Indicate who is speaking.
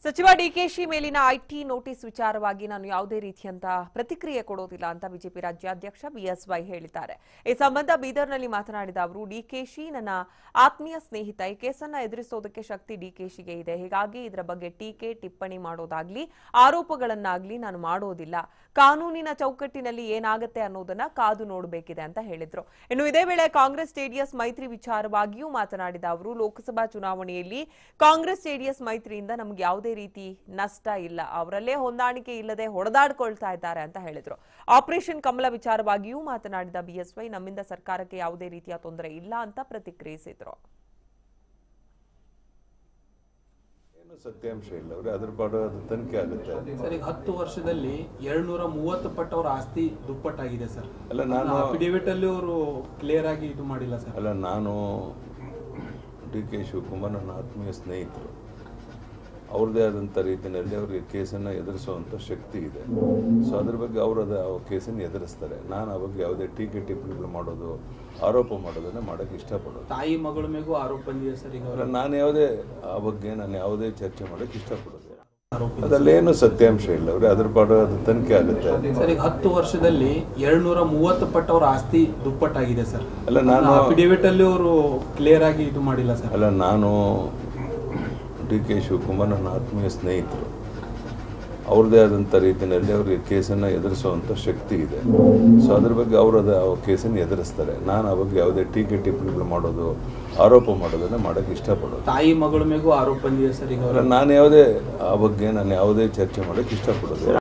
Speaker 1: ಸಚಿವ ಡಿಕೆಶಿ ಮೇಲಿನ IT notice ವಿಚಾರವಾಗಿ ನಾನು ಯಾವುದೇ ರೀತಿಯಂತ ಪ್ರತಿಕ್ರಿಯೆ ಕೊಡೋದಿಲ್ಲ ಅಂತ ಬಿಜೆಪಿ ರಾಜ್ಯಾಧ್ಯಕ್ಷ ಬಿಎಸ್ವೈ ಹೇಳಿದ್ದಾರೆ. ಈ ಸಂಬಂಧ ಬೀದರ್ನಲ್ಲಿ ಮಾತನಾಡಿದ ಅವರು, ಡಿಕೆಶಿ ನನ್ನ ಆತ್ಮೀಯ ಸ್ನೇಹಿತ, ಈ ಕೇಸನ್ನ ಎದುರಿಸೋದಕ್ಕೆ ಶಕ್ತಿ ಡಿಕೆಶಿಗೆ ಇದೆ. ಹೀಗಾಗಿ ಇದರ ಬಗ್ಗೆ ಟೀಕೆ ಟಿಪ್ಪಣಿ ಮಾಡೋದಾಗ್ಲಿ ಆರೋಪಗಳನ್ನಾಗ್ಲಿ ನಾನು ಮಾಡೋದಿಲ್ಲ. ಕಾನೂನಿನ ಚೌಕಟ್ಟಿನಲ್ಲಿ ಏನಾಗುತ್ತೆ ಅನ್ನೋದನ್ನ ಕಾದು ನೋಡಬೇಕಿದೆ ಅಂತ ಹೇಳಿದ್ರು. ಇನ್ನು ಇದೇ ವೇಳೆ ಕಾಂಗ್ರೆಸ್ ಜೆಡಿಎಸ್ ಮೈತ್ರಿ ವಿಚಾರವಾಗಿಯೂ ಮಾತನಾಡಿದ ಅವರು, ಲೋಕಸಭಾ ಚುನಾವಣೆಯಲ್ಲಿ ಕಾಂಗ್ರೆಸ್ ಜೆಡಿಎಸ್ ಮೈತ್ರಿಯಿಂದ ನಮಗೆ ಯಾವುದೇ ರೀತಿ ನಷ್ಟ ಇಲ್ಲ, ಅವರಲ್ಲೇ ಹೊಂದಾಣಿಕೆ ಇಲ್ಲದೆ ಹೊಡೆದಾಡ್ಕೊಳ್ತಾ ಇದ್ದಾರೆ ಅಂತ ಹೇಳಿದ್ರು. ಆಪರೇಷನ್ ಕಮಲ ವಿಚಾರವಾಗಿಯೂ ಮಾತನಾಡಿದ ಬಿಎಸ್ವೈ, ನಮ್ಮಿಂದ ಸರ್ಕಾರಕ್ಕೆ ಯಾವುದೇ ರೀತಿಯ ತೊಂದರೆ ಇಲ್ಲ ಅಂತ ಪ್ರತಿಕ್ರಿಯಿಸಿದ್ರು.
Speaker 2: ಸತ್ಯಾಂಶ ಇಲ್ಲ, ಅದ್ರ ಪಾಡು ತನಿಖೆ ಆಗುತ್ತೆ
Speaker 3: ಸರ್. ಈಗ 10 ವರ್ಷದಲ್ಲಿ 230 ಪಟ್ಟು ಅವರ ಆಸ್ತಿ ದುಪ್ಪಟ್ಟಾಗಿದೆ ಸರ್.
Speaker 2: ಅಲ್ಲ, ನಾನು
Speaker 3: ಅಫಿಡೇವಿಟ್ ಅಲ್ಲಿ ಅವರು ಕ್ಲಿಯರ್ ಆಗಿ ಇದು ಮಾಡಿಲ್ಲ ಸರ್.
Speaker 2: ಅಲ್ಲ, ನಾನು ಡಿ.ಕೆ. ಶಿವಕುಮಾರ್ ನನ್ನ ಆತ್ಮೀಯ ಸ್ನೇಹಿತರು. ಅವ್ರದ್ದೇ ಆದಂಥ ರೀತಿಯಲ್ಲಿ ಅವರಿಗೆ ಕೇಸನ್ನು ಎದುರಿಸುವಂಥ ಶಕ್ತಿ ಇದೆ. ಸೊ ಅದ್ರ ಬಗ್ಗೆ ಅವರು ಕೇಸನ್ನು ಎದುರಿಸ್ತಾರೆ. ನಾನು ಆ ಬಗ್ಗೆ ಯಾವುದೇ ಟೀಕೆ ಟಿಪ್ಪಣಿಗಳು ಮಾಡೋದು, ಆರೋಪ ಮಾಡೋದನ್ನ ಮಾಡೋಕ್ಕೆ ಇಷ್ಟಪಡೋದು.
Speaker 3: ತಾಯಿ ಮಗಳ ಮೇಗೂ ಆರೋಪ ಬಂದಿದೆ ಸರ್. ಈಗ
Speaker 2: ನಾನು ಯಾವುದೇ ಚರ್ಚೆ ಮಾಡೋಕ್ಕೆ ಇಷ್ಟಪಡೋದು. ಅದರಲ್ಲೇನು ಸತ್ಯಾಂಶ ಇಲ್ಲ, ಅದ್ರ ಪಾಡು ತನಿಖೆ ಆಗುತ್ತೆ
Speaker 3: ಸರ್. ಈಗ 10 ವರ್ಷದಲ್ಲಿ 230 ಪಟ್ಟು ಅವರ ಆಸ್ತಿ ದುಪ್ಪಟ್ಟಾಗಿದೆ ಸರ್.
Speaker 2: ಅಲ್ಲ, ನಾನು
Speaker 3: ಅಫಿಡೇವಿಟ್ ಅಲ್ಲಿ ಅವರು ಕ್ಲಿಯರ್ ಆಗಿ ಇದು ಮಾಡಿಲ್ಲ ಸರ್.
Speaker 2: ಅಲ್ಲ, ನಾನು ಡಿ.ಕೆ. ಶಿವಕುಮಾರ್ ನನ್ನ ಆತ್ಮೀಯ ಸ್ನೇಹಿತರು. ಅವ್ರದ್ದೇ ಆದಂಥ ರೀತಿಯಲ್ಲಿ ಅವರಿಗೆ ಕೇಸನ್ನು ಎದುರಿಸುವಂಥ ಶಕ್ತಿ ಇದೆ. ಸೊ ಅದ್ರ ಬಗ್ಗೆ ಅವರು ಕೇಸನ್ನು ಎದುರಿಸ್ತಾರೆ. ನಾನು ಆ ಬಗ್ಗೆ ಯಾವುದೇ ಟೀಕೆ ಟಿಪ್ಪಣಿಗಳು ಮಾಡೋದು, ಆರೋಪ ಮಾಡೋದನ್ನ ಮಾಡೋಕ್ಕೆ ಇಷ್ಟಪಡೋದು.
Speaker 3: ತಾಯಿ ಮಗಳ ಮೇಗೂ ಆರೋಪ ಬಂದಿದೆ ಸರ್. ಈಗ
Speaker 2: ನಾನು ಯಾವುದೇ ಚರ್ಚೆ ಮಾಡೋಕ್ಕೆ ಇಷ್ಟಪಡೋದು.